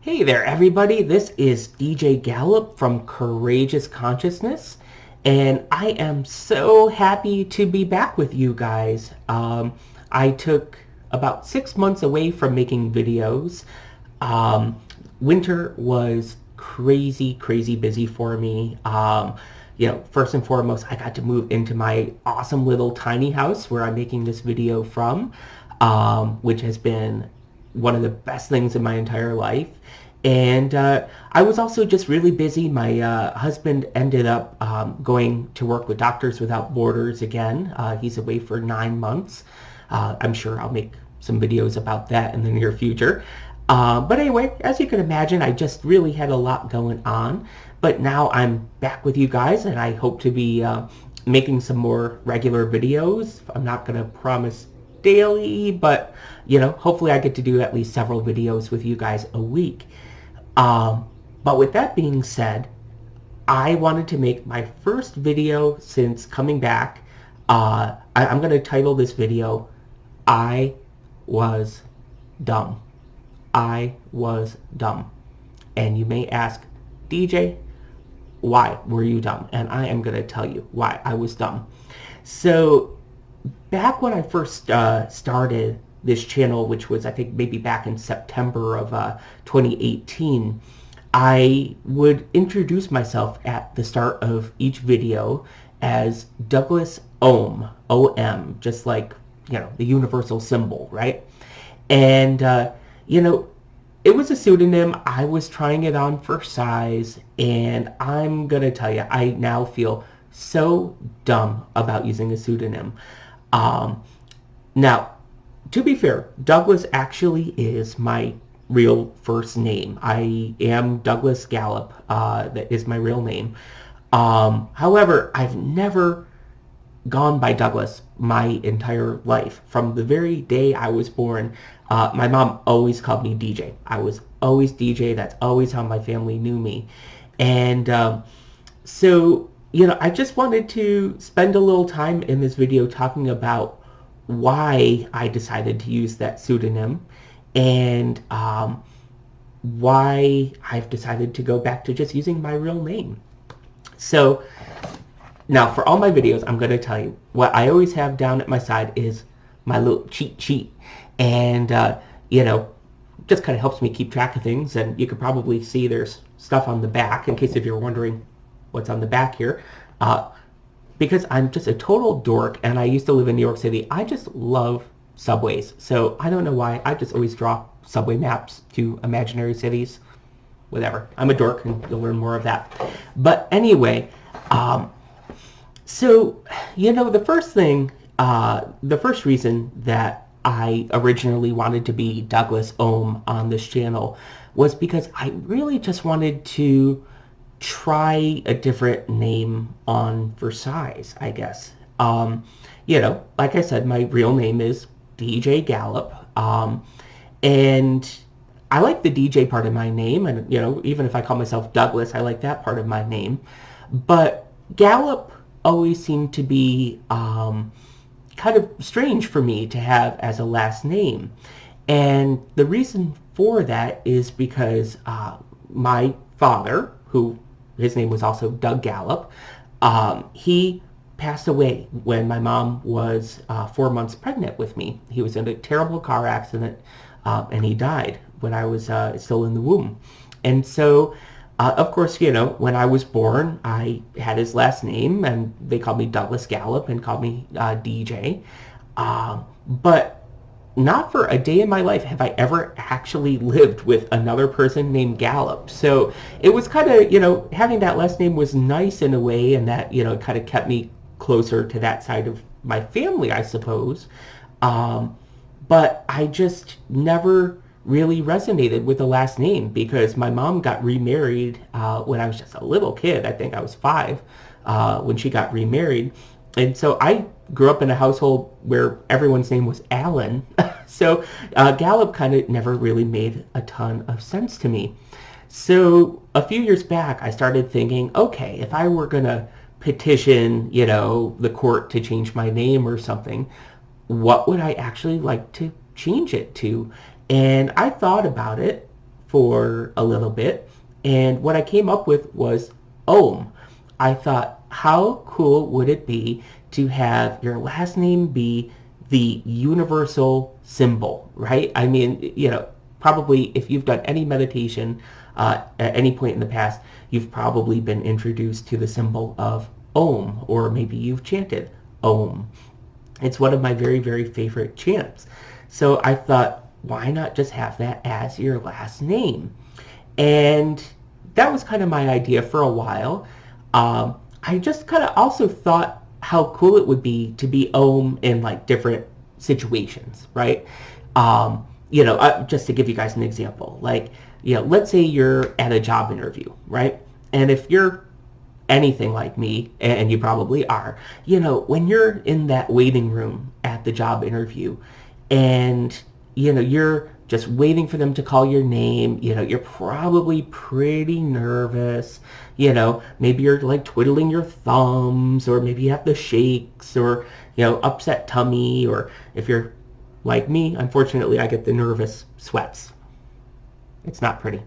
Hey there, everybody. This is DJ Gallup from Courageous Consciousness, and I am so happy to be back with you guys. I took about 6 months away from making videos. Um, Winter was crazy, crazy busy for me. First and foremost, I got to move into my awesome little tiny house where I'm making this video from, which has been one of the best things in my entire life. And I was also just really busy. My husband ended up going to work with Doctors Without Borders again. He's away for 9 months. I'm sure I'll make some videos about that in the near future. But anyway, as you can imagine, I just really had a lot going on. But now I'm back with you guys, and I hope to be making some more regular videos. I'm not going to promise daily, but hopefully I get to do at least several videos with you guys a week. But with that being said, I wanted to make my first video since coming back. I'm going to title this video, I Was Dumb. I was dumb. And you may ask, DJ, why were you dumb? And I am going to tell you why I was dumb. So back when I first started this channel, which was I think maybe back in September of 2018, I would introduce myself at the start of each video as Douglas Ohm, O-M, just like, the universal symbol, right? And, it was a pseudonym. I was trying it on for size, and I'm going to tell you, I now feel so dumb about using a pseudonym. Now, to be fair, Douglas actually is my real first name. I am Douglas Gallup. That is my real name. However, I've never gone by Douglas my entire life. From the very day I was born, my mom always called me DJ. I was always DJ. That's always how my family knew me. And so, I just wanted to spend a little time in this video talking about why I decided to use that pseudonym and why I've decided to go back to just using my real name. So now for all my videos, I'm going to tell you what I always have down at my side is my little cheat sheet. And, just kind of helps me keep track of things. And you could probably see there's stuff on the back in case if you're wondering what's on the back here. Because I'm just a total dork and I used to live in New York City, I just love subways. So I don't know why, I just always draw subway maps to imaginary cities. Whatever. I'm a dork and you'll learn more of that. But anyway, so, the first reason that I originally wanted to be Douglas Ohm on this channel was because I really just wanted to try a different name on for size, I guess. Like I said, my real name is DJ Gallup. And I like the DJ part of my name. And, even if I call myself Douglas, I like that part of my name. But Gallup always seemed to be kind of strange for me to have as a last name. And the reason for that is because my father, who his name was also Doug Gallup, he passed away when my mom was 4 months pregnant with me. He was in a terrible car accident and he died when I was still in the womb. And so of course, when I was born, I had his last name, and they called me Douglas Gallup and called me DJ. But not for a day in my life have I ever actually lived with another person named Gallup. So it was kind of, having that last name was nice in a way, and that, it kind of kept me closer to that side of my family, I suppose. But I just never really resonated with the last name because my mom got remarried when I was just a little kid. I think I was 5 when she got remarried. And so I grew up in a household where everyone's name was Alan. So Gallup kind of never really made a ton of sense to me. So a few years back, I started thinking, okay, if I were going to petition, the court to change my name or something, what would I actually like to change it to? And I thought about it for a little bit, and what I came up with was Ohm. I thought, how cool would it be to have your last name be the universal symbol, right? I mean, probably if you've done any meditation at any point in the past, you've probably been introduced to the symbol of Om, or maybe you've chanted Om. It's one of my very, very favorite chants. So I thought, why not just have that as your last name? And that was kind of my idea for a while. I just kind of also thought how cool it would be to be Om in like different situations, right? Just to give you guys an example, like, let's say you're at a job interview, right? And if you're anything like me, and you probably are, when you're in that waiting room at the job interview and, you're just waiting for them to call your name, you're probably pretty nervous, maybe you're like twiddling your thumbs, or maybe you have the shakes, or, upset tummy, or if you're like me, unfortunately, I get the nervous sweats. It's not pretty.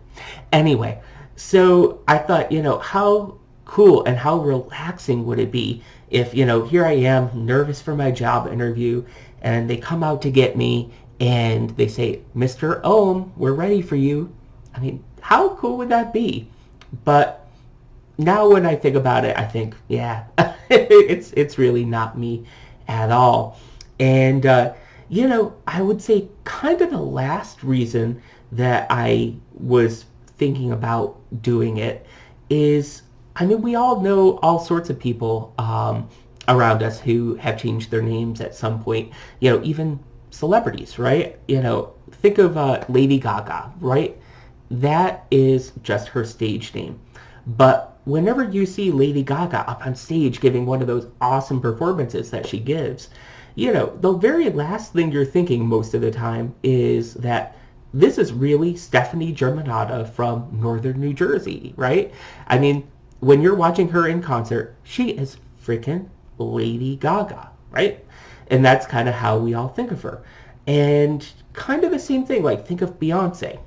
Anyway, so I thought, how cool and how relaxing would it be if, here I am, nervous for my job interview, and they come out to get me, and they say, Mr. Ohm, we're ready for you. I mean, how cool would that be? But now when I think about it, I think, yeah, it's really not me at all. And, I would say kind of the last reason that I was thinking about doing it is, I mean, we all know all sorts of people around us who have changed their names at some point, even celebrities, right? Think of Lady Gaga, right? That is just her stage name. But whenever you see Lady Gaga up on stage giving one of those awesome performances that she gives, the very last thing you're thinking most of the time is that this is really Stephanie Germanotta from Northern New Jersey, right? I mean, when you're watching her in concert, she is freaking Lady Gaga, right? And that's kind of how we all think of her. And kind of the same thing, like think of Beyonce.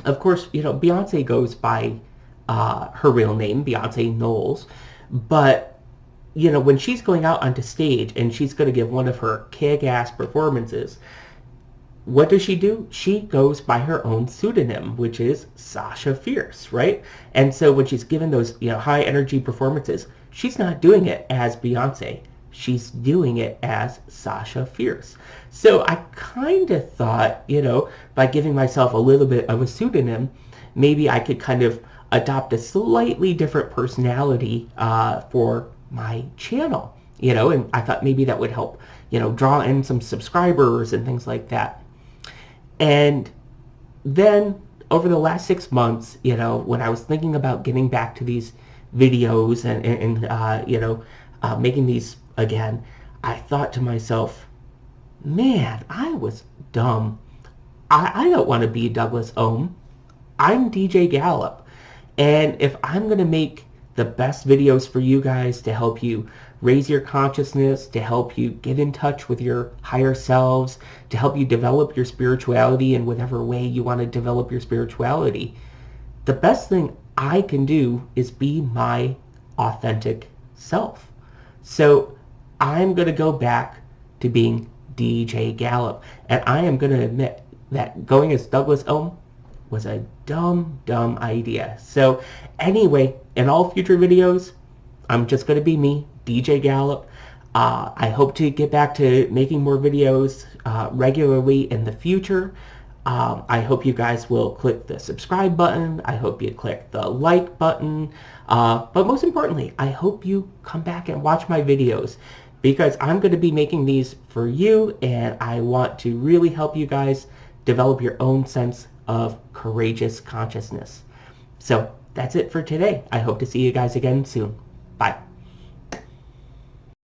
Of course, Beyonce goes by her real name, Beyonce Knowles, but when she's going out onto stage and she's going to give one of her kick-ass performances, what does she do? She goes by her own pseudonym, which is Sasha Fierce, right? And so when she's given those, high energy performances, she's not doing it as Beyonce. She's doing it as Sasha Fierce. So I kind of thought, by giving myself a little bit of a pseudonym, maybe I could kind of adopt a slightly different personality for my channel, and I thought maybe that would help, draw in some subscribers and things like that. And then over the last 6 months, when I was thinking about getting back to these videos and making these again, I thought to myself, man, I was dumb. I don't want to be Douglas Ohm. I'm DJ Gallup. And if I'm going to make the best videos for you guys to help you raise your consciousness, to help you get in touch with your higher selves, to help you develop your spirituality in whatever way you want to develop your spirituality, the best thing I can do is be my authentic self. So I'm going to go back to being DJ Gallup. And I am going to admit that going as Douglas Ohm was a dumb idea. So anyway, in all future videos, I'm just going to be me, DJ Gallup. I hope to get back to making more videos regularly in the future. I hope you guys will click the subscribe button. I hope you click the like button. But most importantly, I hope you come back and watch my videos, because I'm going to be making these for you, and I want to really help you guys develop your own sense of courageous consciousness. So that's it for today. I hope to see you guys again soon. Bye.